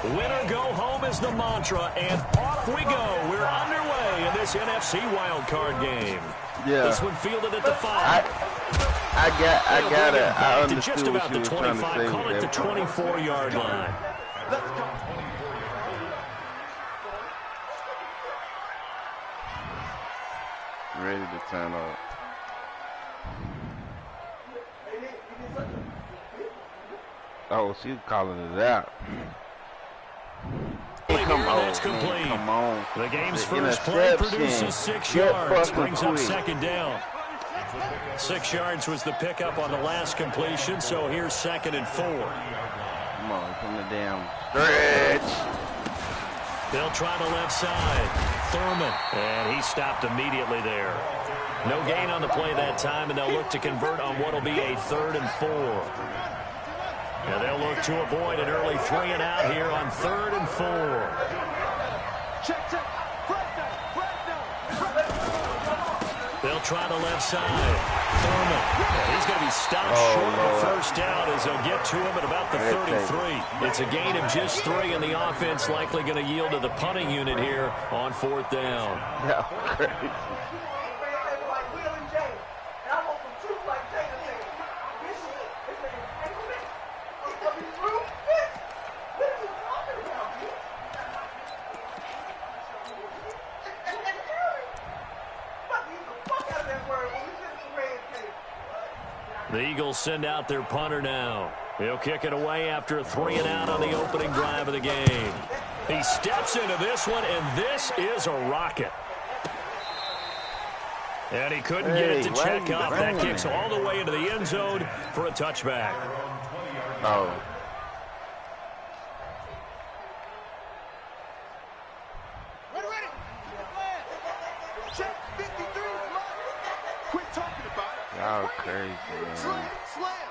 Win or go home is the mantra, and off we go. We're underway in this NFC wildcard game. Yeah. This one fielded at the 5. I understood just about what the you were trying to 25, say. call it the 24-yard line. Ready to turn up. Oh, she's calling it out. Come on, that's complete. Man, come on. The game's first play produces 6 yards, brings up second down. 6 yards was the pickup on the last completion, so here's 2nd and 4. Come on, from the damn stretch. They'll try the left side. Thurman, and he stopped immediately there. No gain on the play that time, and they'll look to convert on what will be a 3rd and 4. And they'll look to avoid an early 3 and out here on 3rd and 4. They'll try the left side. Thurman. He's going to be stopped short of the first down as they'll get to him at about the 33. It's a gain of just 3, and the offense likely going to yield to the punting unit here on 4th down. Yeah, crazy. The Eagles send out their punter now. He'll kick it away after a 3 and out on the opening drive of the game. He steps into this one, and this is a rocket. And he couldn't get it to check up. That kicks all the way into the end zone for a touchback. Oh. Y'all crazy, man. Slam.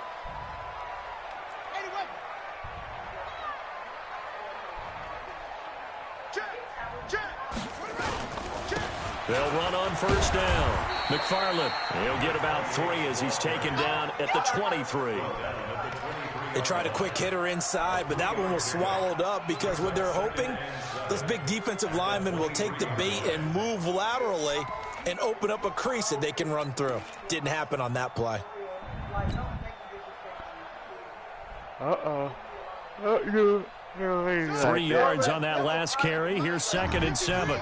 Anyway. They'll run on first down. McFarland, he'll get about 3 as he's taken down at the 23. They tried a quick hitter inside, but that one was swallowed up because what they're hoping, those big defensive linemen will take the bait and move laterally and open up a crease that they can run through. Didn't happen on that play. Uh-oh. 3 yards on that last carry. Here's 2nd and 7.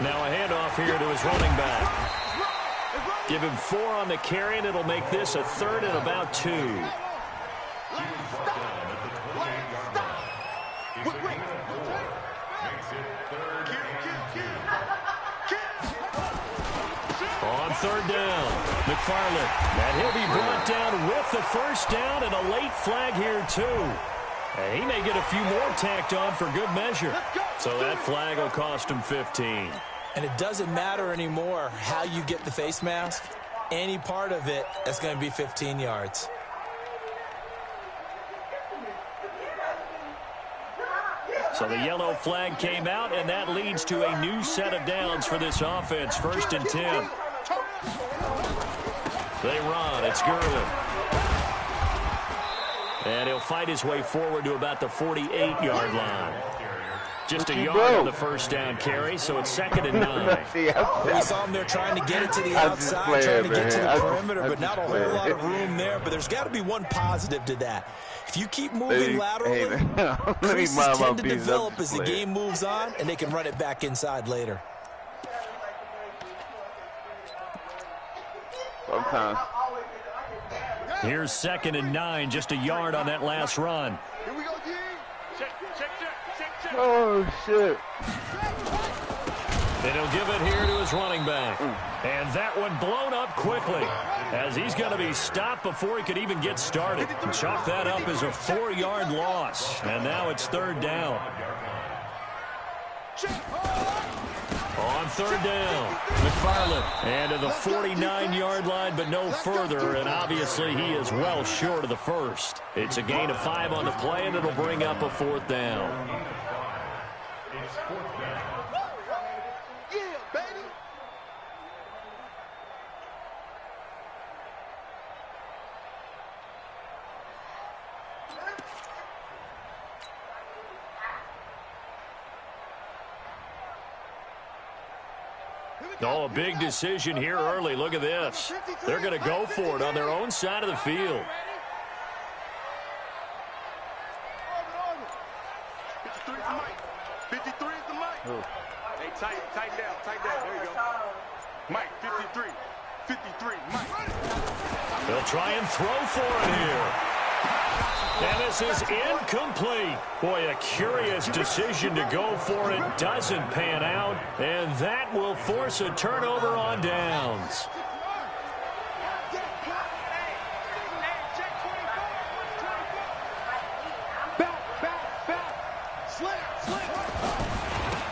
Now a handoff here to his running back. Give him 4 on the carry, and it'll make this a 3rd and about 2. On 3rd down, McFarland. And he'll be brought down with the first down and a late flag here, too. And he may get a few more tacked on for good measure. So that flag will cost him 15. And it doesn't matter anymore how you get the face mask. Any part of it, that's going to be 15 yards. So the yellow flag came out, and that leads to a new set of downs for this offense. 1st and 10. They run. It's Gurley. And he'll fight his way forward to about the 48-yard line. Just a yard on the first down carry, so it's 2nd and 9. We saw him there trying to get it to the outside, trying to get to the perimeter, but not a whole lot of room there. But there's got to be one positive to that. If you keep moving laterally, creases tend to develop as the game moves on, and they can run it back inside later. Sometimes. Here's 2nd and 9, just a yard on that last run. Here we go, G. Check. Oh, shit. And he'll give it here to his running back. And that one blown up quickly as he's going to be stopped before he could even get started. Chalk that up as a 4-yard loss. And now it's 3rd down. On 3rd down, McFarland. And to the 49-yard line, but no further. And obviously he is well short of the first. It's a gain of 5 on the play, and it'll bring up a 4th down. Oh, a big decision here early. Look at this. They're going to go for it on their own side of the field. 53 is the mic. 53 is the mic. Hey, tight down. There you go. Mike, 53. 53, Mike. They'll try and throw for it here. And this is incomplete. Boy, a curious decision to go for it. Doesn't pan out. And that will force a turnover on downs.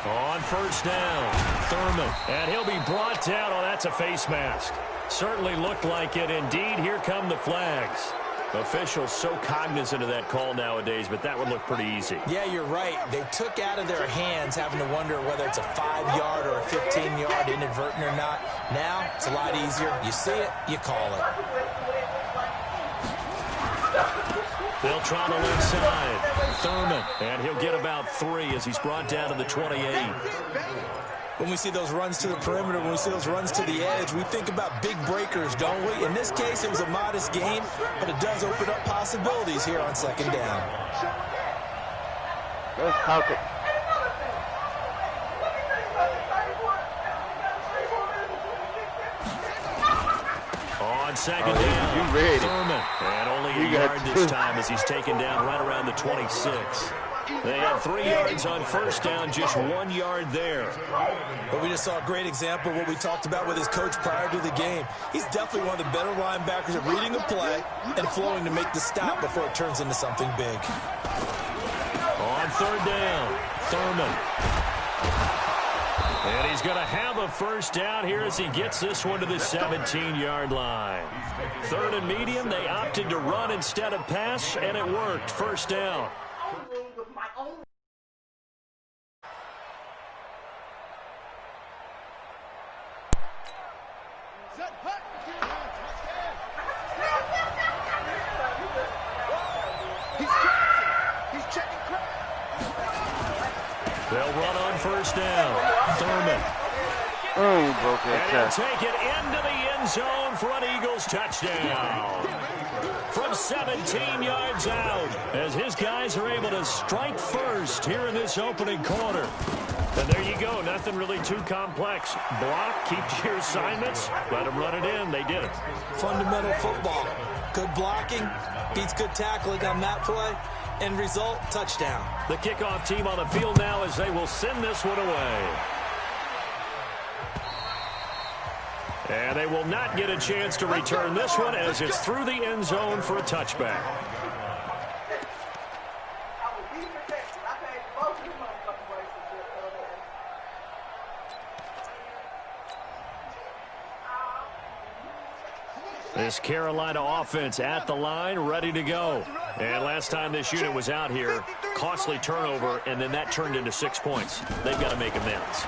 On first down, Thurman. And he'll be brought down. Oh, that's a face mask. Certainly looked like it. Indeed, here come the flags. Officials so cognizant of that call nowadays, but that would look pretty easy. Yeah, you're right. They took out of their hands having to wonder whether it's a 5-yard or a 15-yard inadvertent or not. Now, it's a lot easier. You see it, you call it. They'll try the left side. Thurman, and he'll get about 3 as he's brought down to the 28. When we see those runs to the perimeter, when we see those runs to the edge, we think about big breakers, don't we? In this case, it was a modest gain, but it does open up possibilities here on second down. Let's talk it. On second down, you ready. Thurman, and only a yard this time as he's taken down right around the 26. They had 3 yards on first down, just 1 yard there. But we just saw a great example of what we talked about with his coach prior to the game. He's definitely one of the better linebackers at reading a play and flowing to make the stop before it turns into something big. On third down, Thurman. And he's going to have a first down here as he gets this one to the 17-yard line. Third and medium, they opted to run instead of pass, and it worked. First down. They'll run on first down. Thurman. Oh, he broke that And shot. he'll take it into the end zone for an Eagles touchdown. From 17 yards out, as his guys are able to strike first here in this opening quarter. And there you go. Nothing really too complex. Block, keep to your assignments, let them run it in. They did it. Fundamental football. Good blocking, beats good tackling on that play. End result, touchdown. The kickoff team on the field now as they will send this one away. And they will not get a chance to return this one as it's through the end zone for a touchback. This Carolina offense at the line, ready to go. And last time this unit was out here, costly turnover, and then that turned into 6 points. They've got to make amends.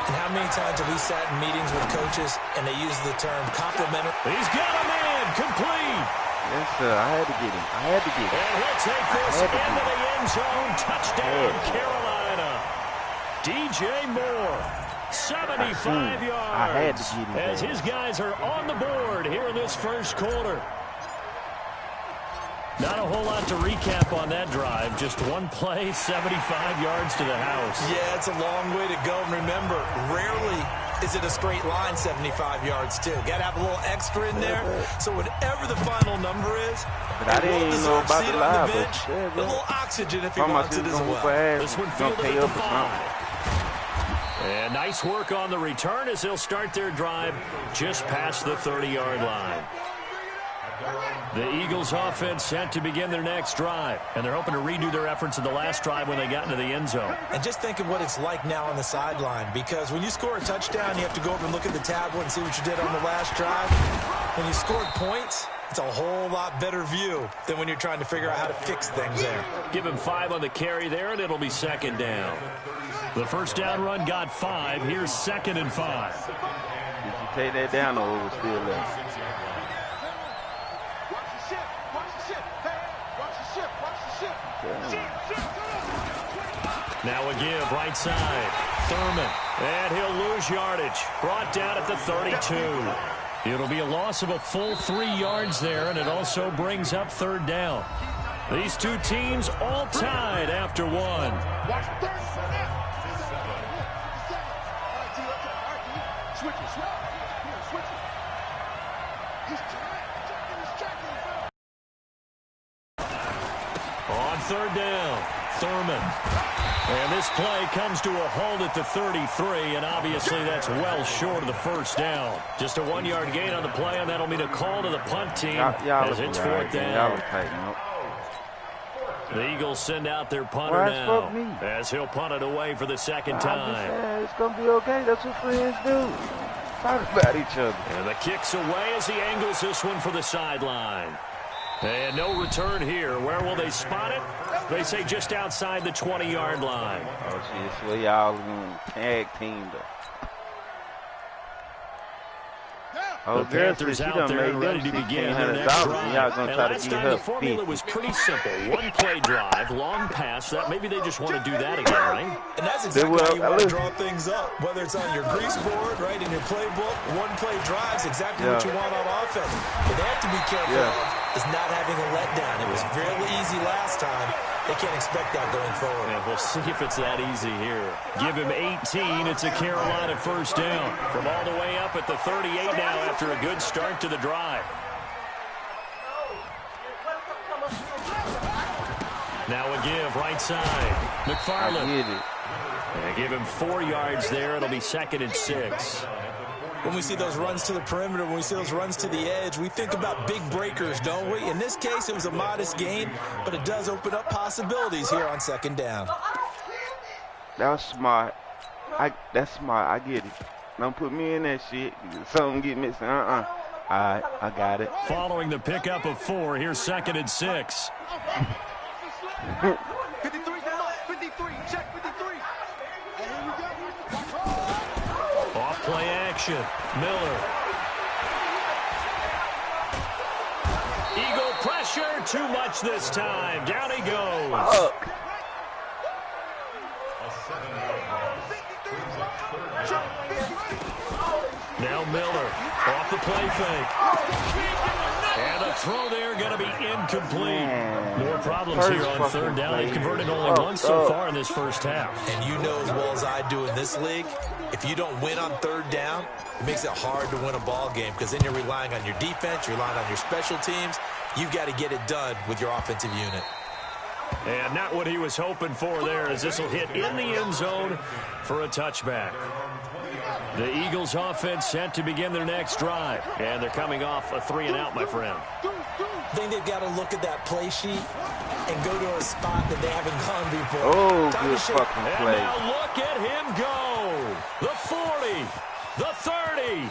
And how many times have we sat in meetings with coaches and they use the term complimentary? He's got a man, complete. Yes, sir. I had to get him. And he'll take this into the end zone. Touchdown, Carolina. DJ Moore. 75 yards as his guys are on the board here in this first quarter. Not a whole lot to recap on that drive. Just one play, 75 yards to the house. Yeah, it's a long way to go. And remember, rarely is it a straight line 75 yards, too. Got to have a little extra in there. So whatever the final number is, but I didn't even know about the live, a little oxygen if he wants it as well. This one fielded at the 5. And nice work on the return as they'll start their drive just past the 30-yard line. The Eagles offense set to begin their next drive, and they're hoping to redo their efforts in the last drive when they got into the end zone. And just think of what it's like now on the sideline, because when you score a touchdown, you have to go over and look at the tablet and see what you did on the last drive. When you scored points, it's a whole lot better view than when you're trying to figure out how to fix things there. Give him 5 on the carry there, and it'll be second down. The first down run got 5. Here's 2nd and 5. Did you take that down or it was still there? Now a give right side. Thurman. And he'll lose yardage. Brought down at the 32. It'll be a loss of a full 3 yards there, and it also brings up third down. These two teams all tied after one. On third down, Thurman. And this play comes to a halt at the 33, and obviously that's well short of the first down. Just a 1-yard gain on the play, and that'll mean a call to the punt team as it's fourth down. The Eagles send out their punter now as he'll punt it away for the second time. It's going to be okay. That's what friends do. Talk about each other. And the kick's away as he angles this one for the sideline. And no return here. Where will they spot it? They say just outside the 20-yard line. Oh, shit. So y'all tag teamed up. The Panthers out there and ready to begin their next drive. And last time the formula was pretty simple. One-play drive, long pass. That maybe they just want to do that again, right? And that's exactly how you want to draw things up. Whether it's on your grease board, right, in your playbook, one-play drives exactly what you want on offense. But they have to be careful of is not having a letdown. It was really easy last time. They can't expect that going forward. And we'll see if it's that easy here. Give him 18. It's a Carolina first down. From all the way up at the 38 now after a good start to the drive. Now a give right side. McFarland. And give him 4 yards there. It'll be 2nd and 6. When we see those runs to the perimeter, when we see those runs to the edge, we think about big breakers, don't we? In this case, it was a modest gain, but it does open up possibilities here on second down. That was smart. That's smart. I get it. Don't put me in that shit. Something get missing. All right, I got it. Following the pickup of 4, here's 2nd and 6. 53, check 53. Off play action. Miller. Eagle pressure. Too much this time. Down he goes. Now Miller. Off the play fake. And the throw there going to be incomplete. More problems here on third down. They've converted only once so far in this first half. And you know as well as I do in this league, if you don't win on third down, it makes it hard to win a ball game because then you're relying on your defense, you're relying on your special teams. You've got to get it done with your offensive unit. And not what he was hoping for there as this will hit in the end zone for a touchback. The Eagles offense set to begin their next drive. And they're coming off a 3-and-out, my friend. I think they've got to look at that play sheet and go to a spot that they haven't gone before. Oh, good fucking play. And now look at him go. The 40, the 30,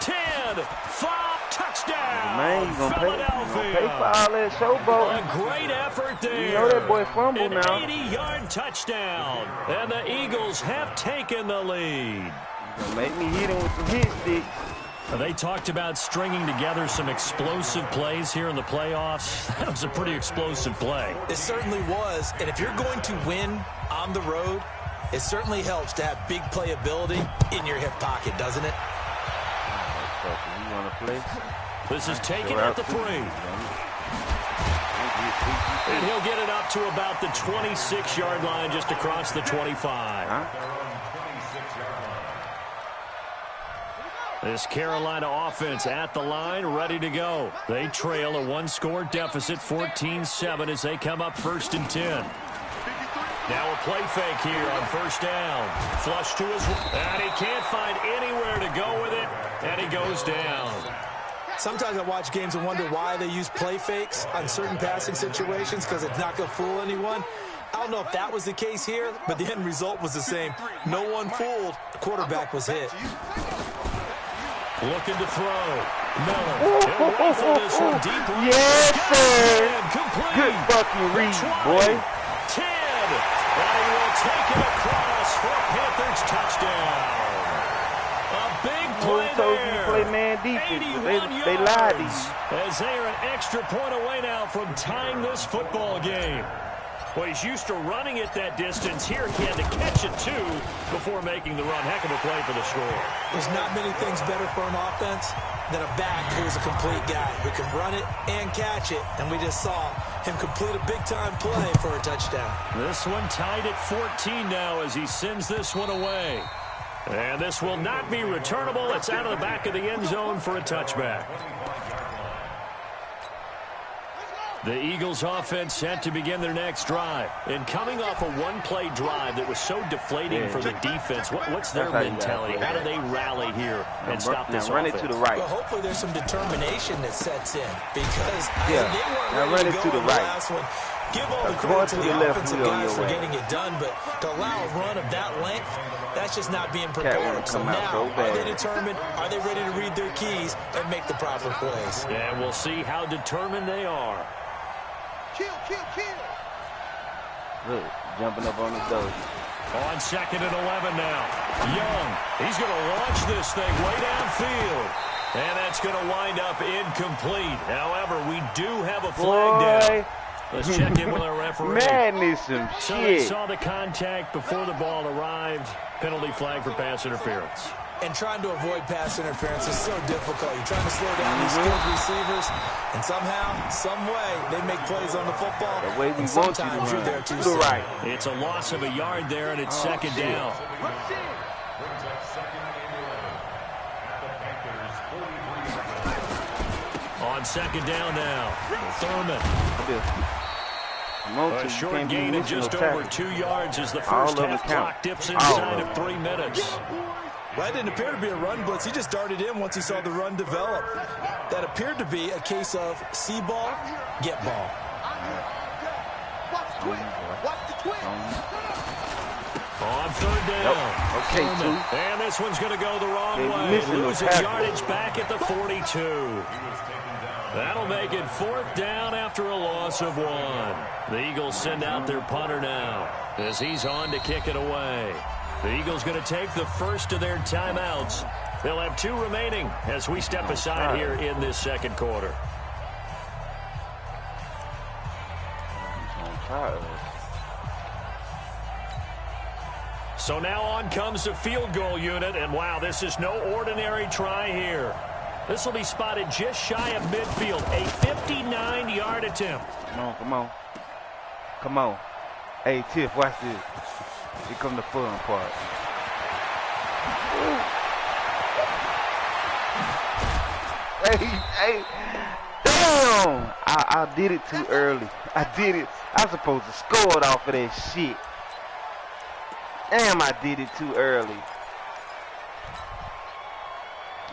10, 5, touchdown. Man, you gonna Philadelphia. pay for all that showboat. A great effort there. You know that boy fumbled now. An 80-yard touchdown. And the Eagles have taken the lead. Gonna make me hit him with some hit sticks. They talked about stringing together some explosive plays here in the playoffs. That was a pretty explosive play. It certainly was. And if you're going to win on the road, it certainly helps to have big playability in your hip pocket, doesn't it? You want to play? This is taken at the 3. And he'll get it up to about the 26-yard line just across the 25. This Carolina offense at the line, ready to go. They trail a 1-score deficit, 14-7 as they come up 1st and 10. Now a play fake here on first down. Flush to his right, and he can't find anywhere to go with it, and he goes down. Sometimes I watch games and wonder why they use play fakes on certain passing situations because it's not going to fool anyone. I don't know if that was the case here, but the end result was the same. No one fooled. The quarterback was hit. Looking to throw. Miller. He'll rifle this one deep. Yes, sir. Complete. Good fucking read, boy. 10. And he will take it across for a Panthers touchdown. A big play there. Play man defense. They lied to you. As they are an extra point away now from tying this football game. Well, he's used to running it that distance. Here he had to catch it, too, before making the run. Heck of a play for the score. There's not many things better for an offense than a back who's a complete guy who can run it and catch it. And we just saw him complete a big-time play for a touchdown. This one tied at 14 now as he sends this one away. And this will not be returnable. It's out of the back of the end zone for a touchback. The Eagles offense set to begin their next drive. And coming off a one-play drive that was so deflating for the defense, what's their mentality? How do they rally here and stop this offense? Run it to the right. Well, hopefully there's some determination that sets in because they weren't run ready it to to go the on right. the last one. Give all the credit to the offensive guys for getting it done, but to allow a run of that length, that's just not being prepared. So now, are they determined? Are they ready to read their keys and make the proper plays? And we'll see how determined they are. Kill. Look, jumping up on his toes. On 2nd and 11 now. Young, he's going to launch this thing way downfield. And that's going to wind up incomplete. However, we do have a flag down. Let's check in with our referee. Man, needs some shit. So they saw the contact before the ball arrived. Penalty flag for pass interference. And trying to avoid pass interference is so difficult. You're trying to slow down these skilled receivers, and somehow, some way, they make plays on the football. The way we and want sometimes you you're there too to soon. right. It's a loss of a yard there, and it's second down. On 2nd down now, Thurman. A short gain of just over 2 yards as the first half clock dips inside of 3 minutes. That didn't appear to be a run blitz. He just darted in once he saw the run develop. That appeared to be a case of see ball, get ball. Watch the twin. On 3rd down. Okay, Thurman. And this one's going to go the wrong way. Losing yardage back at the 42. That'll make it 4th down after a loss of 1. The Eagles send out their punter now as he's on to kick it away. The Eagles going to take the first of their timeouts. They'll have 2 remaining as we step aside here in this second quarter. So now on comes the field goal unit, and wow, this is no ordinary try here. This will be spotted just shy of midfield, a 59-yard attempt. Come on. Hey, Tiff, watch this. Here come the fun part. Hey, damn! I did it too early. I was supposed to score it off of that shit. Damn, I did it too early.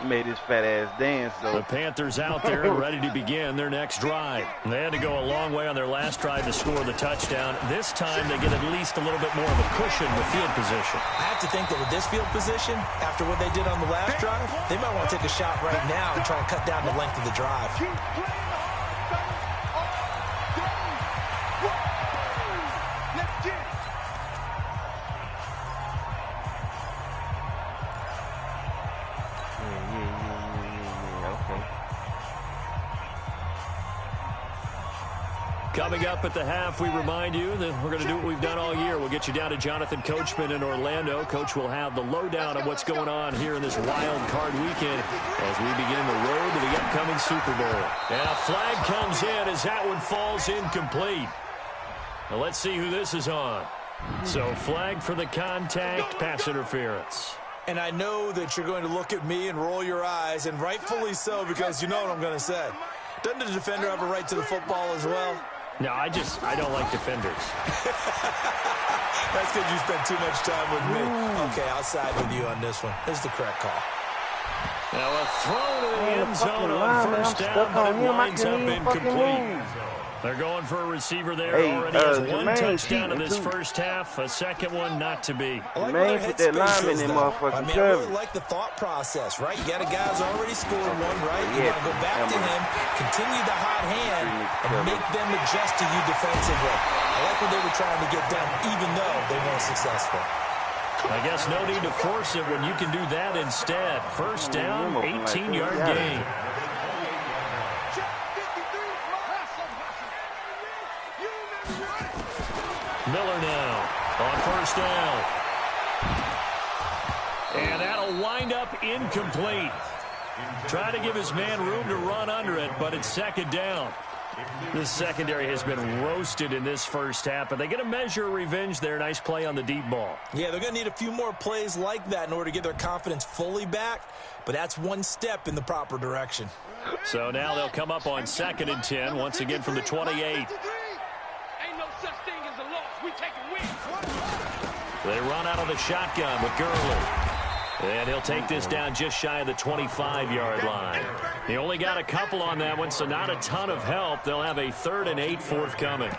Made his fat ass dance, though. The Panthers out there and ready to begin their next drive. They had to go a long way on their last drive to score the touchdown. This time they get at least a little bit more of a cushion with field position. I have to think that with this field position, after what they did on the last drive, they might want to take a shot right now and try and cut down the length of the drive. Coming up at the half, we remind you that we're going to do what we've done all year. We'll get you down to Jonathan Coachman in Orlando. Coach will have the lowdown on what's going on here in this wild card weekend as we begin the road to the upcoming Super Bowl. And a flag comes in as that one falls incomplete. Now let's see who this is on. So flag for the contact, pass interference. And I know that you're going to look at me and roll your eyes, and rightfully so, because you know what I'm going to say. Doesn't the defender have a right to the football as well? No, I don't like defenders. That's because you spent too much time with me. Okay, I'll side with you on this one. This is the correct call. Now a throw to the end zone on first down, but it winds up incomplete. They're going for a receiver there. Already has 1 touchdown in this first half. A second one not to be. Man, put that lineman in motherfucking I really like the thought process, right? You got a guy who's already scored one, right? You got to go back to him, continue the hot hand, and make them adjust to you defensively. I like what they were trying to get done, even though they weren't successful. I guess no need to force it when you can do that instead. First down, 18-yard gain. Miller now on first down. And that'll wind up incomplete. Trying to give his man room to run under it, but it's second down. This secondary has been roasted in this first half, but they get a measure of revenge there. Nice play on the deep ball. Yeah, they're going to need a few more plays like that in order to get their confidence fully back, but that's one step in the proper direction. So now they'll come up on 2nd and 10, once again from the 28. Ain't no such thing as a loss. We take a win. They run out of the shotgun with Gurley. And he'll take this down just shy of the 25-yard line. He only got a couple on that one, so not a ton of help. They'll have a 3rd and 8 forthcoming.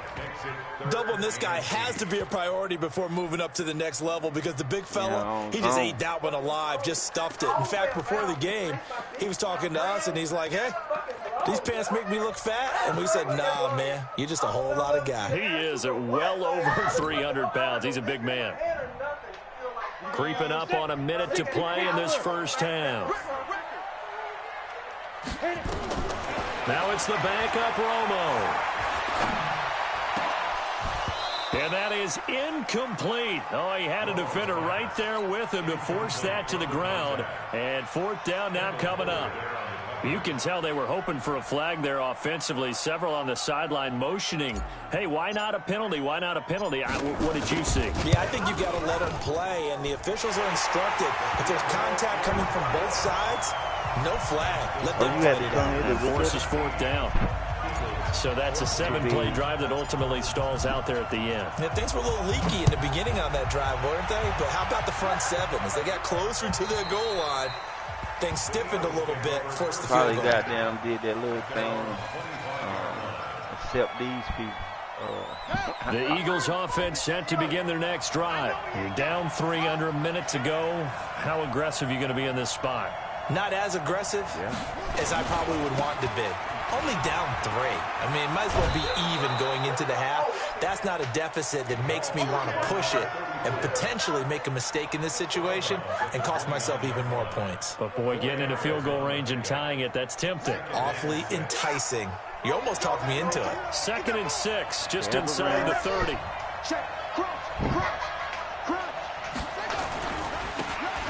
Doubling this guy has to be a priority before moving up to the next level because the big fella, he just ate that one alive, just stuffed it. In fact, before the game, he was talking to us, and he's like, hey, these pants make me look fat? And we said, nah, man, you're just a whole lot of guy. He is at well over 300 pounds. He's a big man. Creeping up on a minute to play in this first half. Now it's the backup Romo. And that is incomplete. Oh, he had a defender right there with him to force that to the ground. And 4th down now coming up. You can tell they were hoping for a flag there offensively. Several on the sideline motioning, hey, why not a penalty? Why not a penalty? What did you see? Yeah, I think you've got to let them play, and the officials are instructed. If there's contact coming from both sides, no flag. Let them play it out. And forces 4th down. So that's a 7-play drive that ultimately stalls out there at the end. Yeah, things were a little leaky in the beginning on that drive, weren't they? But how about the front 7? As they got closer to their goal line, things stiffened a little bit, forced the field goal. Probably goddamn did that little thing, except these people. The Eagles offense set to begin their next drive. You're down 3 under a minute to go. How aggressive are you going to be in this spot? Not as aggressive as I probably would want to be. Only down 3. I mean, it might as well be even going into the half. That's not a deficit that makes me want to push it and potentially make a mistake in this situation and cost myself even more points. But, boy, getting into field goal range and tying it, that's tempting. Awfully enticing. You almost talked me into it. 2nd and 6, just inside the 30.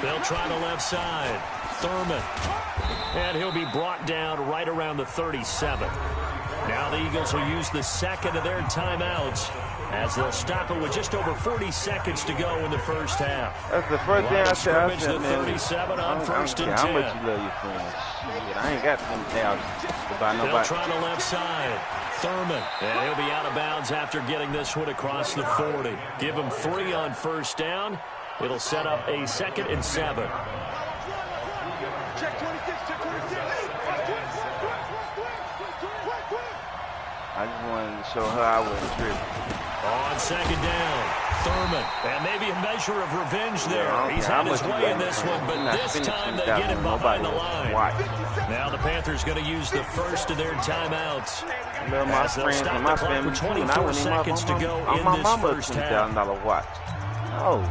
They'll try the left side. Thurman. And he'll be brought down right around the 37. Now the Eagles will use the 2nd of their timeouts as they'll stop it with just over 40 seconds to go in the first half. That's the first thing I said. The 37 on 1st and 10. How much you love your friends? Shit, I ain't got them doubts about nobody. They'll try the left side. Thurman. And he'll be out of bounds after getting this one across the 40. Give him 3 on first down. It'll set up a 2nd and 7. Check 26, check 26. I just wanted to show her I wasn't tripping. On 2nd down, Thurman. And maybe a measure of revenge there. He's had his way in this one, but this time they get him behind the line. Now the Panthers going to use the first of their timeouts. As they'll stop the clock with 24 seconds to go in this first half. Watch. Oh,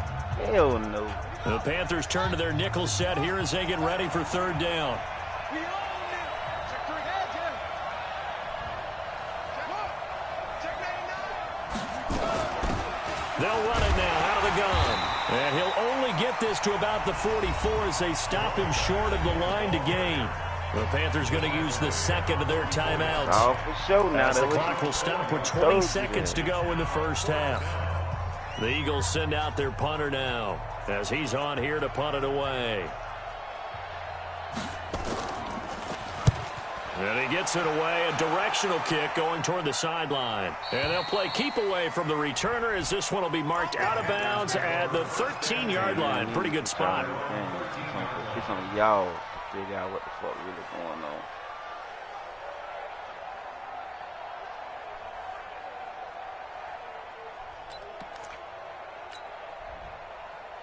hell no. The Panthers turn to their nickel set here as they get ready for 3rd down. They'll run it now out of the gun. And he'll only get this to about the 44 as they stop him short of the line to gain. The Panthers going to use the 2nd of their timeouts. Oh, for sure now. As the clock will stop with 20 seconds to go in the first half. The Eagles send out their punter now as he's on here to punt it away. And he gets it away, a directional kick going toward the sideline. And they'll play keep away from the returner as this one will be marked out of bounds at the 13-yard line. Pretty good spot. It's on y'all to figure out what the fuck really going on.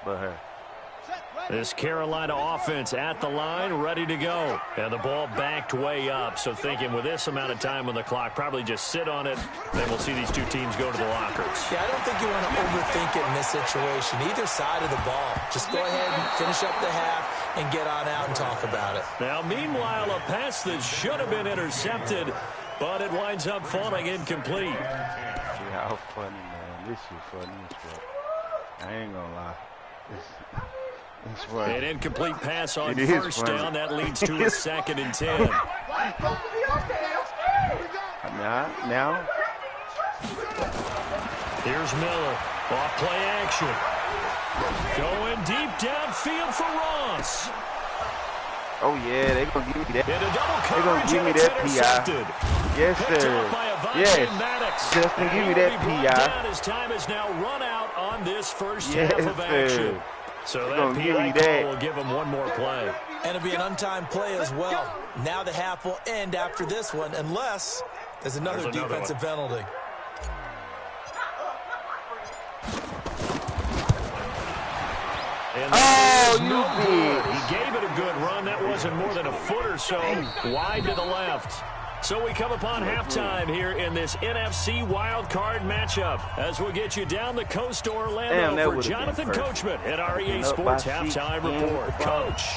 But her. This Carolina offense at the line, ready to go. And the ball backed way up. So thinking with this amount of time on the clock, probably just sit on it. Then we'll see these two teams go to the lockers. Yeah, I don't think you want to overthink it in this situation. Either side of the ball. Just go ahead and finish up the half and get on out and talk about it. Now, meanwhile, a pass that should have been intercepted, but it winds up falling incomplete. See how funny, man. this shit funny as fuck. I ain't gonna lie. It's funny. An incomplete pass on first down. That leads to a 2nd and 10. Now. Here's Miller. Off play action. Going deep downfield for Ross. Oh, yeah, they're going to give me that. They're going to give me that PI. Yes, sir. Yes. Justin, give me that PI. His time is now run out on this first half of action. So that PI call will give him one more play. And it'll be an untimed play as well. Now the half will end after this one, unless there's another defensive penalty. Oh, you did. He gave it a good run. That wasn't more than a foot or so wide to the left. So we come upon halftime here in this NFC wildcard matchup as we'll get you down the coast to Orlando for Jonathan Coachman at our EA Sports Halftime Report. Coach,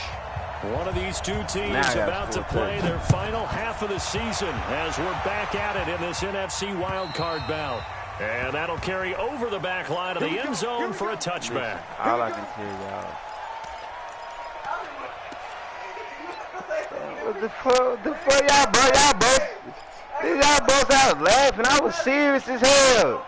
one of these two teams about to play their final half of the season as we're back at it in this NFC wildcard bout. And that'll carry over the back line of the end zone for a touchback. All I can tell y'all. What the fuck y'all both out laughing. I was serious as hell.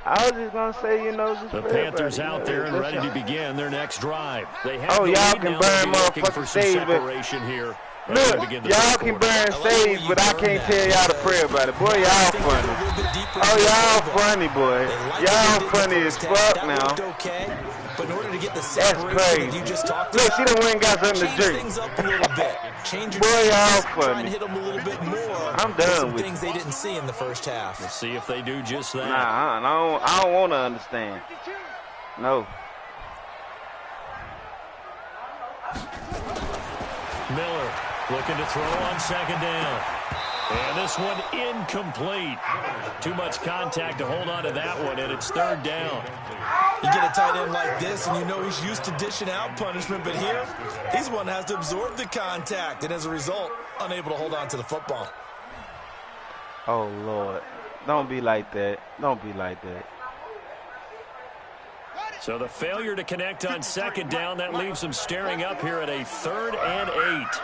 I was just gonna say, you know, just the Panthers out there and ready to begin their next drive. They have y'all can burn motherfucking separation here. Look, y'all can burn saves, but I can't tell y'all to pray about it. Boy, y'all funny. Oh, y'all funny, boy. Y'all funny as fuck now. But in order to get the that's crazy. You just talked look, she done went and got something to drink. Boy, y'all funny. Hit them a little bit more. I'm done with things they didn't see in the first half. Let's see if they do just that. Nah, I don't want to understand. No. Miller looking to throw on 2nd down. And this one incomplete. Too much contact to hold on to that one, and it's 3rd down. You get a tight end like this, and you know he's used to dishing out punishment, but here, he's one that has to absorb the contact, and as a result, unable to hold on to the football. Oh, Lord. Don't be like that. Don't be like that. So the failure to connect on 2nd down, that leaves them staring up here at a 3rd and 8.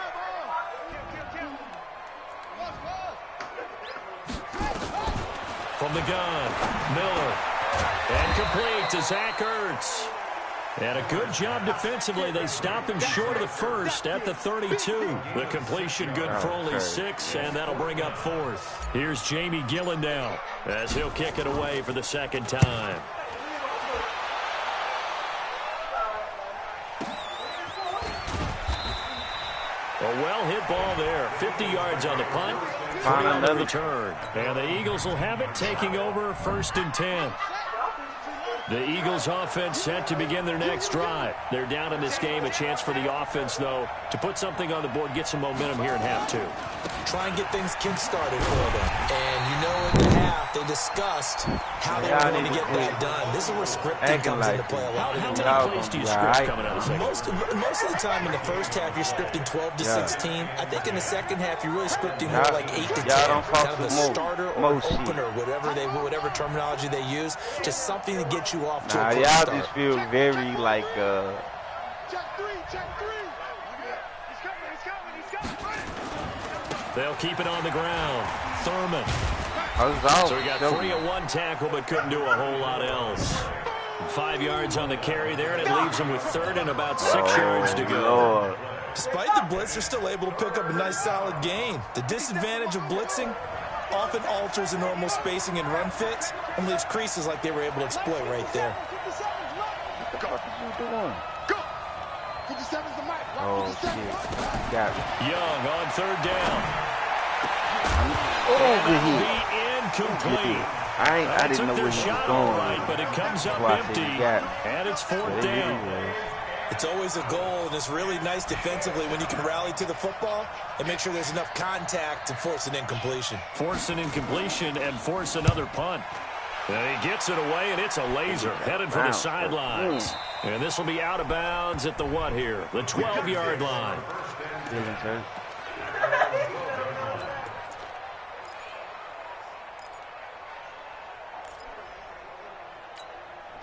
From the gun, Miller. And complete to Zach Ertz. And a good job defensively. They stop him short of the first at the 32. The completion good for only 6, and that'll bring up 4th. Here's Jamie Gillendow as he'll kick it away for the 2nd time. A well-hit ball there. 50 yards on the punt. 3 on the return. And the Eagles will have it, taking over 1st and 10. The Eagles offense set to begin their next drive. They're down in this game. A chance for the offense, though, to put something on the board, get some momentum here in half 2. Try and get things kick-started for them. And you know in the half, they discussed how they were going to get that done. This is where scripting comes into play a lot. How many plays do you script coming out of the second? Most of the time in the first half, you're scripting 12 to 16. I think in the second half, you're really scripting more like 8 to 10. Kind of a starter or opener, whatever terminology they use. Just something to get you off to a quick start. Y'all just feel very like they'll keep it on the ground. Thurman. So he got 3 at one tackle, but couldn't do a whole lot else. 5 yards on the carry there, and it leaves him with 3rd and about 6 yards to go. Lord. Despite the blitz, they're still able to pick up a nice solid gain. The disadvantage of blitzing often alters the normal spacing and run fits and leaves creases like they were able to exploit right there. Oh, shit. Got it. Young on 3rd down. Over here. Be incomplete. I didn't know where he was going. Right, but it comes up empty, and it's 4th down. It's always a goal, and it's really nice defensively when you can rally to the football and make sure there's enough contact to force an incompletion. Force an incompletion and force another punt. And he gets it away, and it's a laser headed for the sidelines. And this will be out of bounds at the what here? The 12-yard line.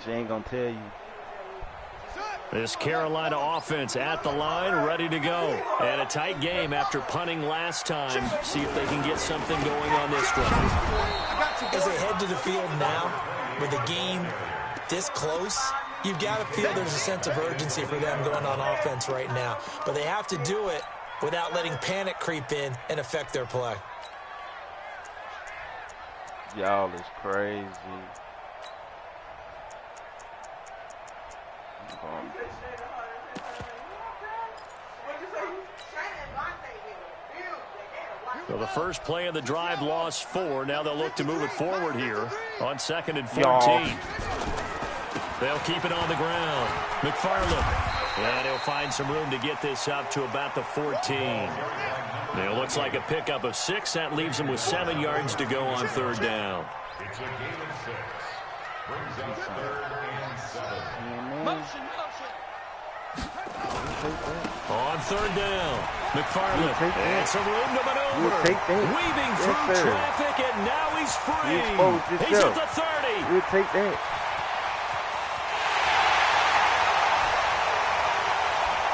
She ain't gonna tell you. This Carolina offense at the line, ready to go. And a tight game after punting last time. See if they can get something going on this drive. As they head to the field now, with a game this close, you've got to feel there's a sense of urgency for them going on offense right now. But they have to do it without letting panic creep in and affect their play. Y'all is crazy. So the first play of the drive lost 4. Now they'll look to move it forward here on 2nd and 14. They'll keep it on the ground. McFarland. And he'll find some room to get this up to about the 14. It looks like a pickup of 6. That leaves him with 7 yards to go on 3rd down. It's a game of 6. Brings up 3rd and 7. Motion. On 3rd down, McFarland. And some room to maneuver. Weaving through traffic, and now he's free. He's at the 30. We'll take that.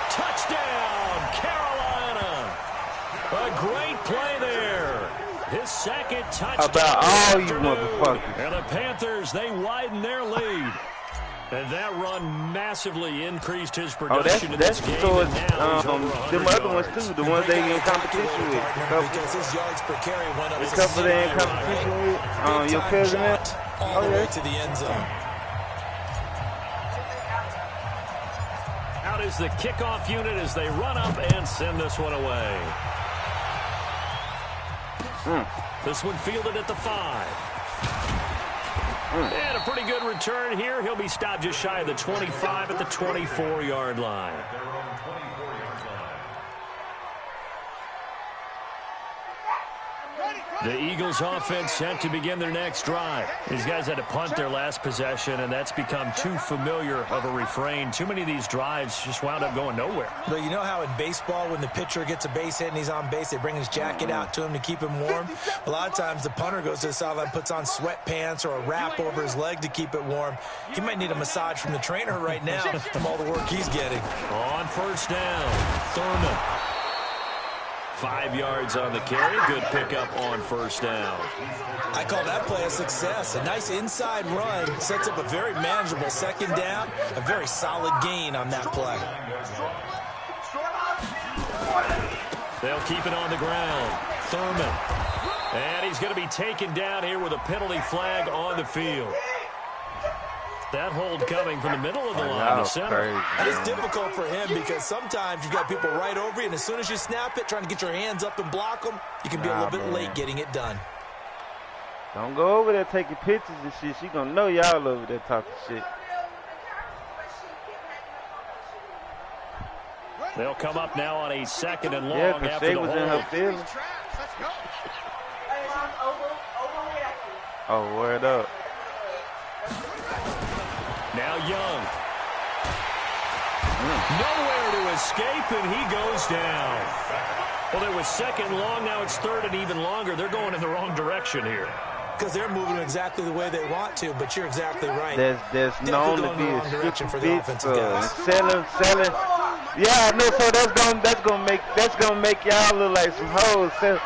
Touchdown, Carolina. A great play there. His 2nd touchdown. About all you motherfuckers. And the Panthers, they widen their lead. And that run massively increased his production in this game. Towards them other ones too, the ones they in competition with. Because his yards per carry went up. A couple they in competition with. Your cousin there? All the way to the end zone. Out is the kickoff unit as they run up and send this one away. This one fielded at the 5. And a pretty good return here. He'll be stopped just shy of the 25 at the 24-yard line. The Eagles offense set to begin their next drive. These guys had to punt their last possession, and that's become too familiar of a refrain. Too many of these drives just wound up going nowhere. But you know how in baseball, when the pitcher gets a base hit and he's on base, they bring his jacket out to him to keep him warm? A lot of times the punter goes to the sideline, puts on sweatpants or a wrap over his leg to keep it warm. He might need a massage from the trainer right now from all the work he's getting. On 1st down, Thurman. 5 yards on the carry. Good pickup on 1st down. I call that play a success. A nice inside run sets up a very manageable 2nd down. A very solid gain on that play. They'll keep it on the ground. Thurman. And he's going to be taken down here with a penalty flag on the field. That hold coming from the middle of the line, the center. And it's difficult for him because sometimes you've got people right over you, and as soon as you snap it, trying to get your hands up and block them, you can be a little bit late getting it done. Don't go over there taking pictures and shit. She gonna know y'all over there talking shit. They'll come up now on a 2nd and long after they the was hold. in her feelings. Oh, word up. Now Young. Nowhere to escape, and he goes down. Well, it was 2nd long. Now it's 3rd and even longer. They're going in the wrong direction here. Because they're moving exactly the way they want to, but you're exactly right. There's known to be a direction for the offensive guys. Selling. Yeah, I know. So that's gonna make y'all look like some hoes. 3rd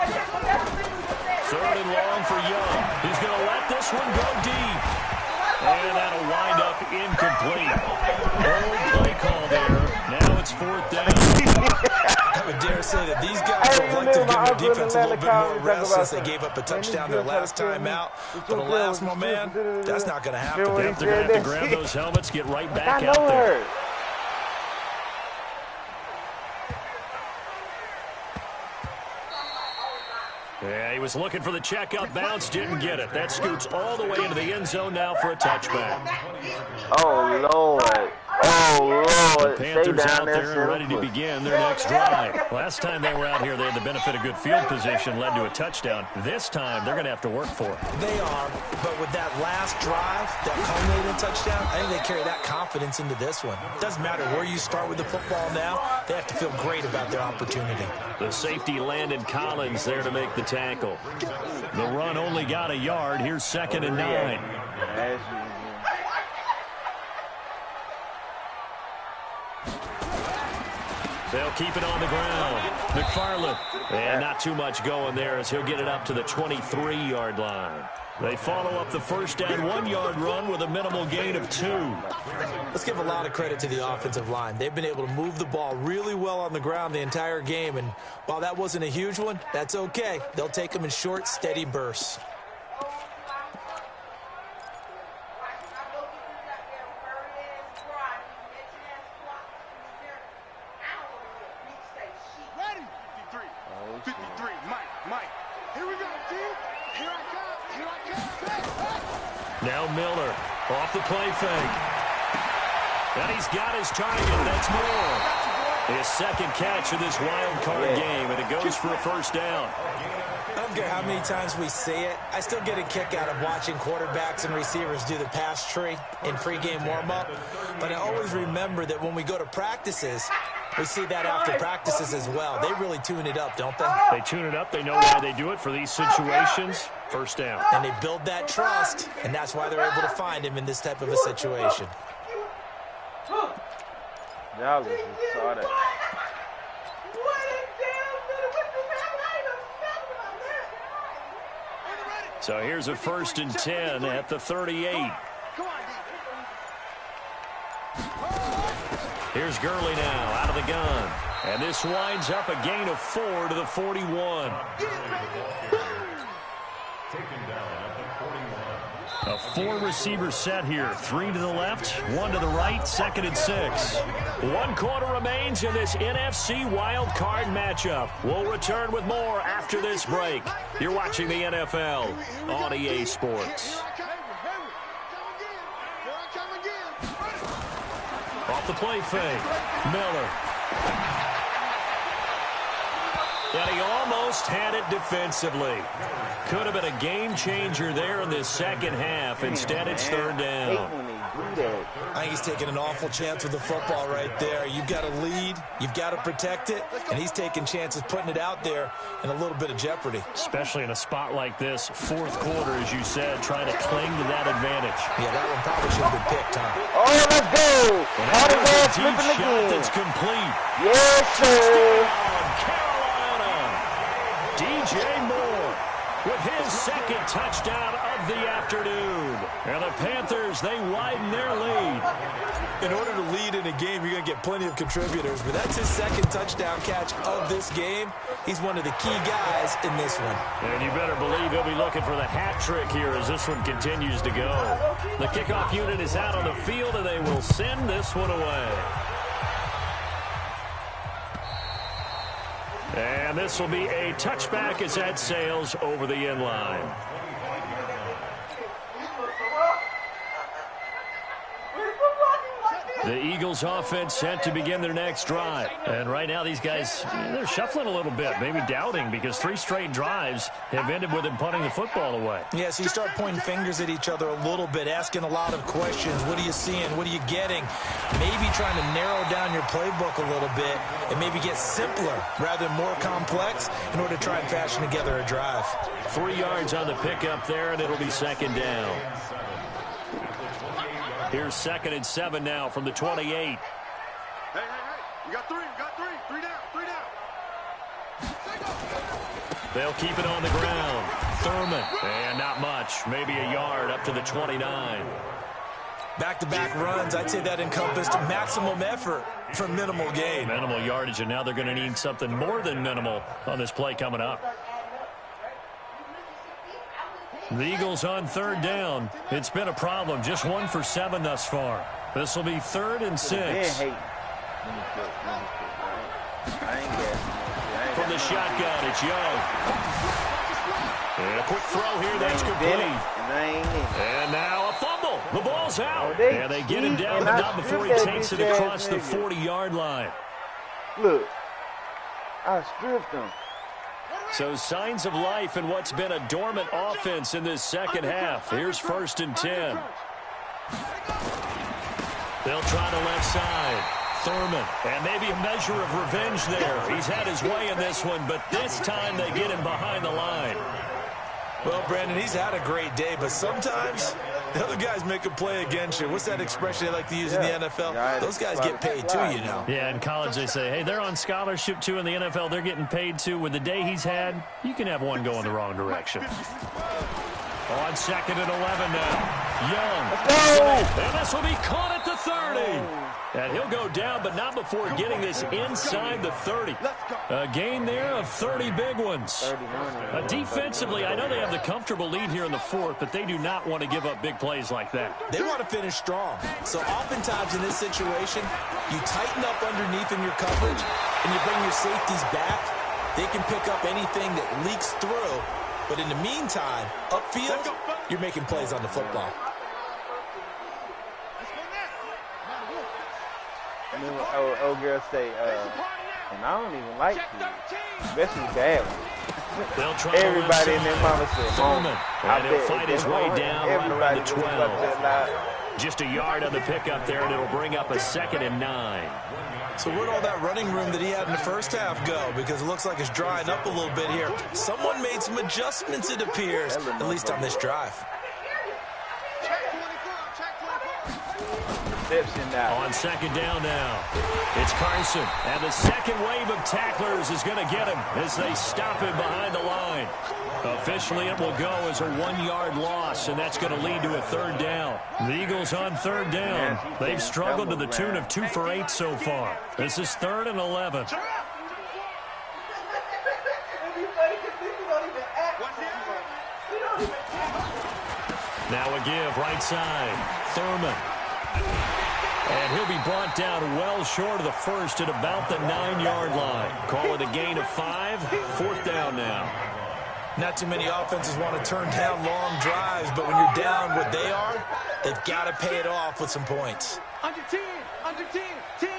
and long for Young. He's gonna let this one go deep. And that'll wind up incomplete. Old play call there. Now it's 4th down. I would dare say that these guys would like to give their defense a little bit more rest since they gave up a touchdown their last time out. But alas, my man, that's not going to happen. They're going to have to grab those helmets, get right back out there. Yeah, he was looking for the checkup bounce, didn't get it. That scoots all the way into the end zone now for a touchback. Oh, Lord. Oh, Lord. The Panthers out there and ready to begin their next drive. Last time they were out here, they had the benefit of good field position, led to a touchdown. This time, they're going to have to work for it. They are, but with that last drive, that culminated in a touchdown, I think they carry that confidence into this one. Doesn't matter where you start with the football now, they have to feel great about their opportunity. The safety Landon Collins there to make the tackle. The run only got a yard. Here's 2nd and 9. They'll keep it on the ground. McFarland. And not too much going there as he'll get it up to the 23-yard line. They follow up the first down 1-yard run with a minimal gain of 2. Let's give a lot of credit to the offensive line. They've been able to move the ball really well on the ground the entire game. And while that wasn't a huge one, that's okay. They'll take them in short, steady bursts. Now Miller off the play fake. And he's got his target. That's Moore. His second catch of this wild card game, and it goes for a first down. I don't care how many times we see it. I still get a kick out of watching quarterbacks and receivers do the pass tree in pregame warm-up. But I always remember that when we go to practices, we see that after practices as well. They really tune it up, don't they? They tune it up. They know why they do it for these situations. First down. And they build that trust, and that's why they're able to find him in this type of a situation. Y'all just saw that. So here's a 1st and 10 at the 38. Here's Gurley now out of the gun. And this winds up a gain of 4 to the 41. A 4-receiver set here. 3 to the left, 1 to the right, 2nd and 6. 1 quarter remains in this NFC wild card matchup. We'll return with more after this break. You're watching the NFL on EA Sports. Off the play fake. Miller. And he almost had it defensively. Could have been a game changer there in this second half. Instead, it's 3rd down. I think he's taking an awful chance with the football right there. You've got to lead. You've got to protect it. And he's taking chances putting it out there in a little bit of jeopardy. Especially in a spot like this, 4th quarter, as you said, trying to cling to that advantage. Yeah, that one probably should have been picked, huh? Oh, let's go. How does that deep shot that's complete? Yes, sir. DJ Moore with his 2nd touchdown of the afternoon. And the Panthers, they widen their lead. In order to lead in a game, you're going to get plenty of contributors, but that's his 2nd touchdown catch of this game. He's one of the key guys in this one. And you better believe he'll be looking for the hat trick here as this one continues to go. The kickoff unit is out on the field, and they will send this one away. And this will be a touchback as that sails over the end line. The Eagles offense set to begin their next drive. And right now these guys, they're shuffling a little bit, maybe doubting, because 3 straight drives have ended with them punting the football away. Yeah, so you start pointing fingers at each other a little bit, asking a lot of questions. What are you seeing? What are you getting? Maybe trying to narrow down your playbook a little bit and maybe get simpler rather than more complex in order to try and fashion together a drive. 3 yards on the pickup there, and it'll be 2nd down. Here's 2nd and 7 now from the 28. Hey. You got 3. Three down. They'll keep it on the ground. Thurman. And not much. Maybe a yard up to the 29. Back-to-back runs, I'd say that encompassed maximum effort for minimal gain. Minimal yardage, and now they're going to need something more than minimal on this play coming up. The Eagles on 3rd down. It's been a problem. Just 1 for 7 thus far. This will be 3rd and 6. From the shotgun, it's Young. And a quick throw here. That's complete. And now a fumble. The ball's out. And they get him down, but not before he takes it across the 40-yard line. Look, I stripped him. So signs of life in what's been a dormant offense in this second half. Here's 1st and 10. They'll try the left side. Thurman. And maybe a measure of revenge there. He's had his way in this one, but this time they get him behind the line. Well, Brandon, he's had a great day, but sometimes The other guys make a play against you. What's that expression they like to use in the NFL? Those guys get paid too, you know. Yeah, in college they say, hey, they're on scholarship too. In the NFL, they're getting paid too. With the day he's had, you can have one go in the wrong direction. On 2nd and 11 now. Young. And this will be caught at the 30. And he'll go down, but not before getting this inside the 30. A gain there of 30 big ones. Defensively, I know they have the comfortable lead here in the 4th, but they do not want to give up big plays like that. They want to finish strong. So oftentimes in this situation, you tighten up underneath in your coverage, and you bring your safeties back. They can pick up anything that leaks through. But in the meantime, upfield, you're making plays on the football. Old girl say, and I don't even like you, especially bad ones. Everybody in their mama said, Thurman. And he'll fight his way down right around the 12. Just a yard on the pickup there, and it'll bring up a 2nd and 9. So where'd all that running room that he had in the first half go? Because it looks like it's drying up a little bit here. Someone made some adjustments, it appears, at least on this drive. On 2nd down now, it's Carson, and the second wave of tacklers is going to get him as they stop him behind the line. Officially, it will go as a 1-yard loss, and that's going to lead to a 3rd down. The Eagles on 3rd down. They've struggled to the tune of 2 for 8 so far. This is 3rd and 11. Now a give right side. Thurman. And he'll be brought down well short of the 1st at about the 9-yard line. Call it a gain of 5. 4th down now. Not too many offenses want to turn down long drives, but when you're down what they are, they've got to pay it off with some points. Under 10, 10.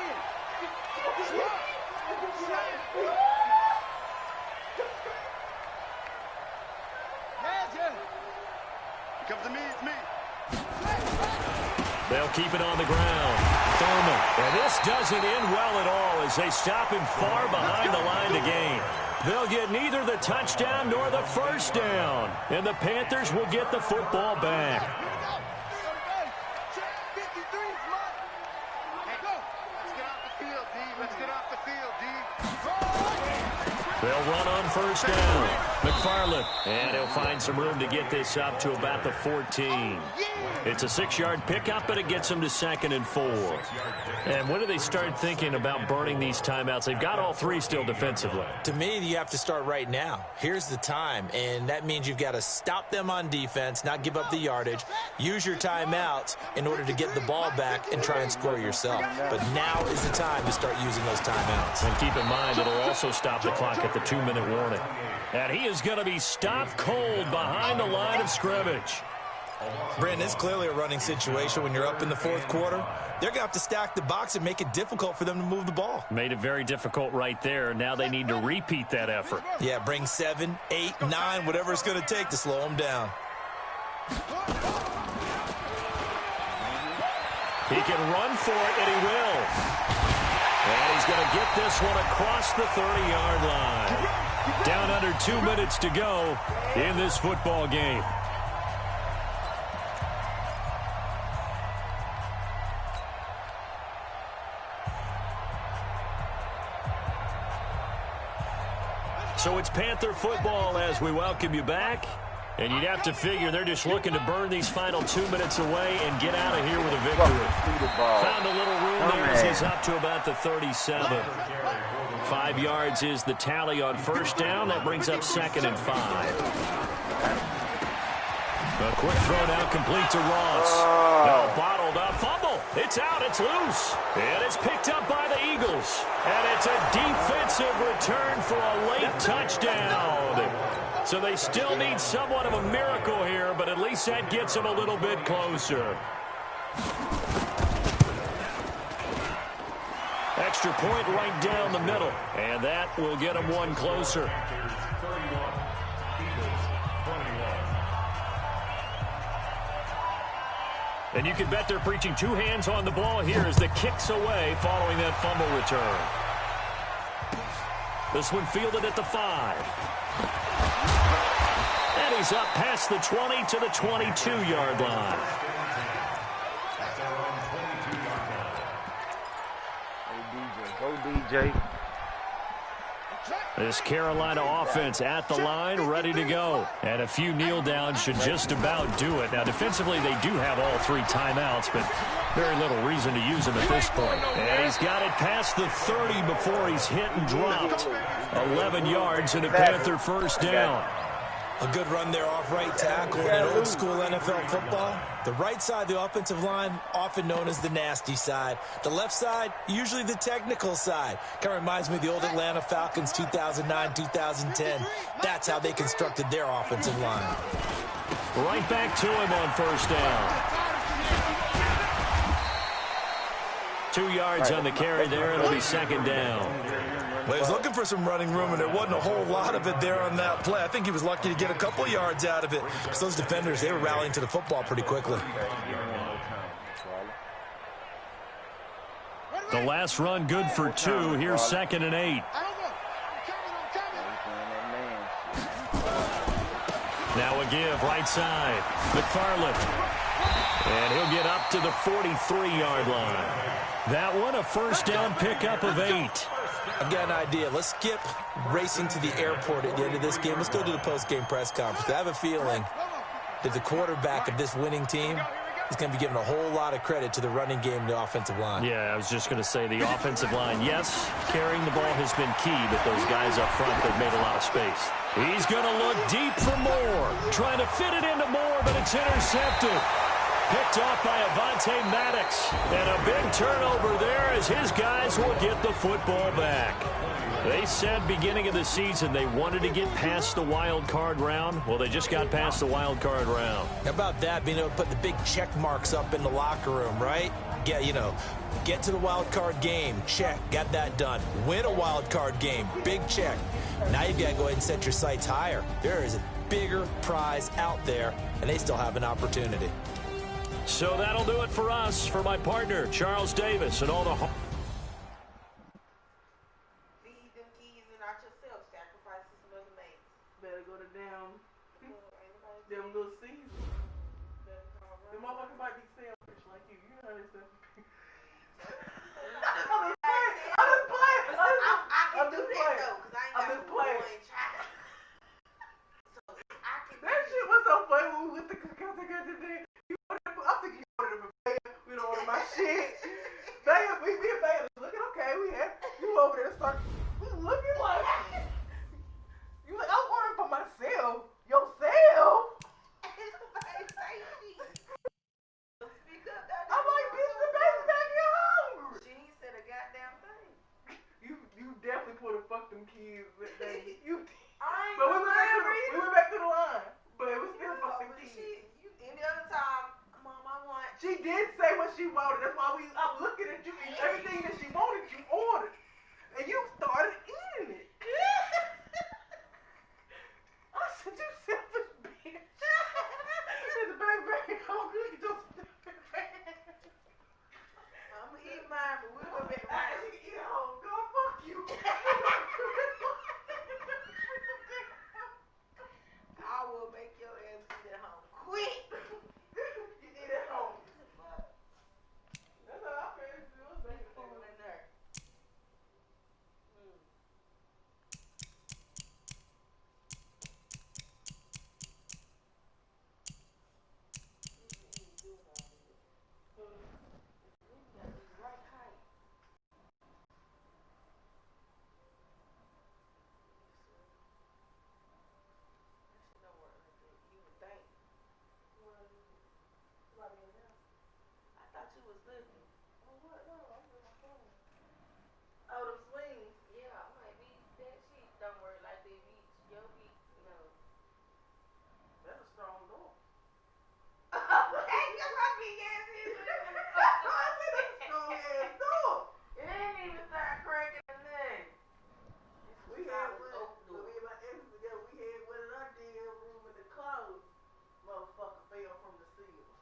Comes to me, it's me. They'll keep it on the ground. Thurman. And this doesn't end well at all as they stop him far behind the line to gain. They'll get neither the touchdown nor the 1st down. And the Panthers will get the football back. They'll run on 1st down. McFarland. And he'll find some room to get this up to about the 14. It's a 6-yard pickup, but it gets them to 2nd and 4. And when do they start thinking about burning these timeouts? They've got all 3 still defensively. To me, you have to start right now. Here's the time, and that means you've got to stop them on defense, not give up the yardage, use your timeouts in order to get the ball back and try and score yourself. But now is the time to start using those timeouts. And keep in mind, it'll also stop the clock at the 2-minute warning. And he is going to be stopped cold behind the line of scrimmage. Brandon, it's clearly a running situation when you're up in the 4th quarter. They're going to have to stack the box and make it difficult for them to move the ball. Made it very difficult right there. Now they need to repeat that effort. Yeah, bring 7, 8, 9, whatever it's going to take to slow them down. He can run for it, and he will. And he's going to get this one across the 30-yard line. Down under 2 minutes to go in this football game. So it's Panther football as we welcome you back. And you'd have to figure they're just looking to burn these final 2 minutes away and get out of here with a victory. Found a little room there as he's up to about the 37. 5 yards is the tally on 1st down. That brings up 2nd and 5. A quick throw now complete to Ross. Now bottled up. Fumble. It's out. It's loose. And it's picked up by the Eagles. And it's a defensive return for a late touchdown. So they still need somewhat of a miracle here, but at least that gets them a little bit closer. Extra point right down the middle. And that will get them one closer. And you can bet they're preaching 2 hands on the ball here as the kick's away following that fumble return. This one fielded at the 5. And he he's up past the 20 to the 22-yard line. Go DJ. This Carolina offense at the line, ready to go. And a few kneel downs should just about do it. Now, defensively, they do have all 3 timeouts, but very little reason to use them at this point. And he's got it past the 30 before he's hit and dropped. 11 yards and a Panther first down. A good run there off right tackle in an old school NFL football. The right side, the offensive line, often known as the nasty side. The left side, usually the technical side. Kind of reminds me of the old Atlanta Falcons 2009-2010. That's how they constructed their offensive line. Right back to him on first down. 2 yards on the carry there. It'll be second down. Well, he was looking for some running room, and there wasn't a whole lot of it there on that play. I think he was lucky to get a couple yards out of it because those defenders, they were rallying to the football pretty quickly. The last run good for 2. Here's 2nd and 8. Now a give, right side. McFarland. And he'll get up to the 43-yard line. That one, a first down pickup of 8. I've got an idea. Let's skip racing to the airport at the end of this game. Let's go to the post-game press conference. I have a feeling that the quarterback of this winning team is going to be given a whole lot of credit to the running game and the offensive line. Yeah, I was just going to say the offensive line, yes, carrying the ball has been key, but those guys up front, they've made a lot of space. He's going to look deep for Moore. Trying to fit it into Moore, but it's intercepted. Picked off by Avonte Maddox. And a big turnover there as his guys will get the football back. They said beginning of the season they wanted to get past the wild card round. Well, they just got past the wild card round. How about that, being able to put the big check marks up in the locker room, right? Get to the wild card game. Check. Got that done. Win a wild card game. Big check. Now you've got to go ahead and set your sights higher. There is a bigger prize out there, and they still have an opportunity. So that'll do it for us. For my partner, Charles Davis, and all the... Leave them keys and not yourself. Sacrifices some other mates. Better go to them little seasons. The motherfucker might be selfish like you. You know how this stuff. I'm just playing. That shit was so funny when we went to cookout today. I'm thinking you ordered them a bag. We don't order my shit. Bag, we a bag. Looking okay. You over there start. We looking like. You like, I'm ordering for myself. Yourself. I'm like, bitch, the baby's back here hungry. She ain't said a goddamn thing. You definitely put a fuck them kids that day. But we went back to the line. But it was still fuck them kids. Any other time, Mom, I want. She did say what she wanted. That's why I'm looking at you and everything that she wanted, you ordered. And you started eating it. I said, you selfish bitch. It's a baby. Oh, good. You just. I'm going to eat mine, but we'll go back. I can eat it home. Go fuck you. I will make your ass eat at home. Quick. You eat at home. That's how I feel. It was making fun in there. Oh, the swings. Yeah, I'm like, that shit don't work like they beat your beat. No. That's a strong door. Hey, that's my big ass is. I said that's a strong ass door. It ain't even start cracking the thing. We had one. Me and my ex together, we had one in our damn room in the closet. Motherfucker fell from the ceiling.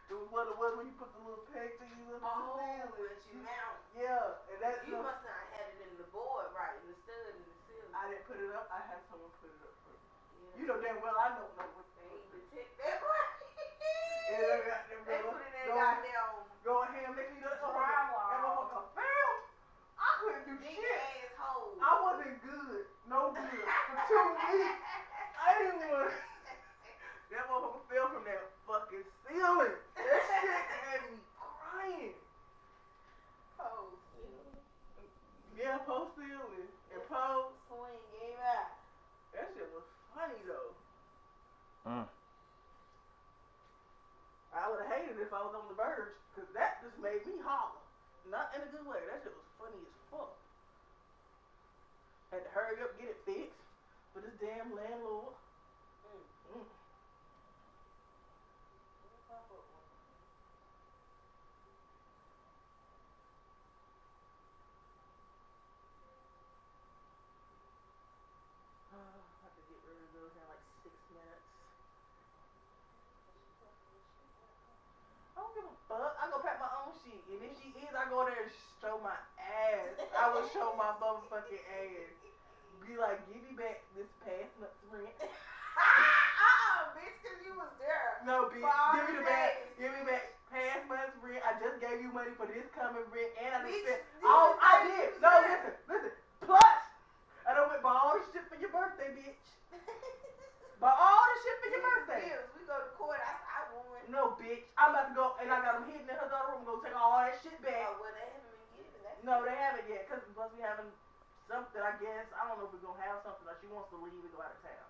It was what it was when you put the little peg things up the ceiling. But you mount. Yeah, and that's you must not have had it in the board right, in the stud in the ceiling. I didn't put it up. I had someone put it up for me. You know damn well I know what they ain't detect that right. Yeah, they got them They put in that goddamn going ham. They clean up that motherfucker fell. I couldn't do big shit. asshole. I wasn't good. No good. For 2 weeks. I didn't want that motherfucker fell from that fucking ceiling. That shit had me crying. Post ceiling. Yeah, post ceiling. And post. Swing gave out. That shit was funny though. I would have hated it if I was on the verge, because that just made me holler. Not in a good way. That shit was funny as fuck. Had to hurry up, get it fixed for this damn landlord. I have to get ready to go here in like 6 minutes. I don't give a fuck. I go pack my own shit. And if she is, I go there and show my ass. I will show my motherfucking ass. Be like, give me back this past month's rent. Bitch, cause you was there. No, bitch. Give me back past month's rent. I just gave you money for this coming rent, and I just spent all I did. No, listen. Plus, I done went buy all the shit for your birthday, bitch. Buy all the shit for your birthday. We go to court. I won. No, bitch. I'm about to go, and I got them hidden in her daughter's room. Go take all that shit back. Oh, well, they haven't been given that. No, they haven't yet. Cause plus we having something. I guess I don't know if we're gonna have something. Or she wants to leave and go out of town.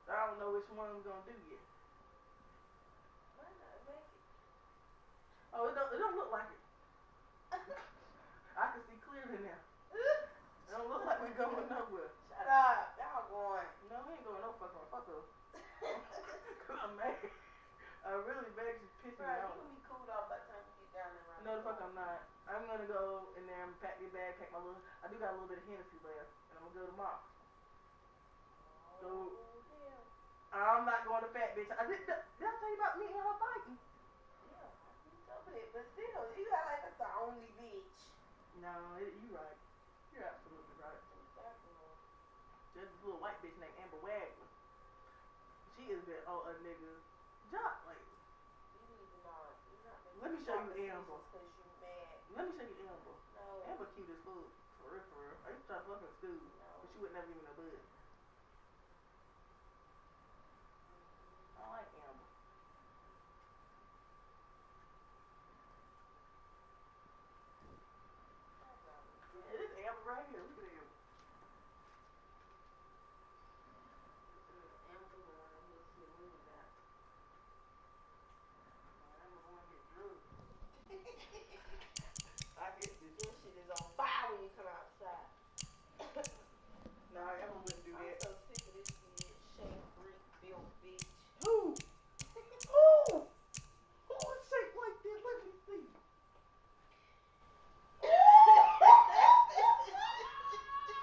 So I don't know which one we're gonna do yet. Why not make it? Oh, it don't look like it. I can see clearly now. It don't look like we're going nowhere. Shut up. Y'all going. No, we ain't going no fucking fuck up. Cause I'm mad. I really mad. She's pissing me off. You gonna be cool off by the time you get down there. Right? No, the fuck I'm not. I'm gonna go in there and pack your bag, pack my little. I do got a little bit of Hennessy left, and I'm gonna go tomorrow. So I'm not going to fat bitch. Did I tell you about me and her fighting? Yeah, you told me, but still, you got like that's the only bitch. No, you right. You're absolutely right. There's this little white bitch named Amber Wagner. She has been on a nigga's job lately. You need to know. Let me show you Amber. Because you mad. Let me show you Amber. No. Amber cute as fuck. For real. I used to try to fuck in school. No. But she would never even a bud.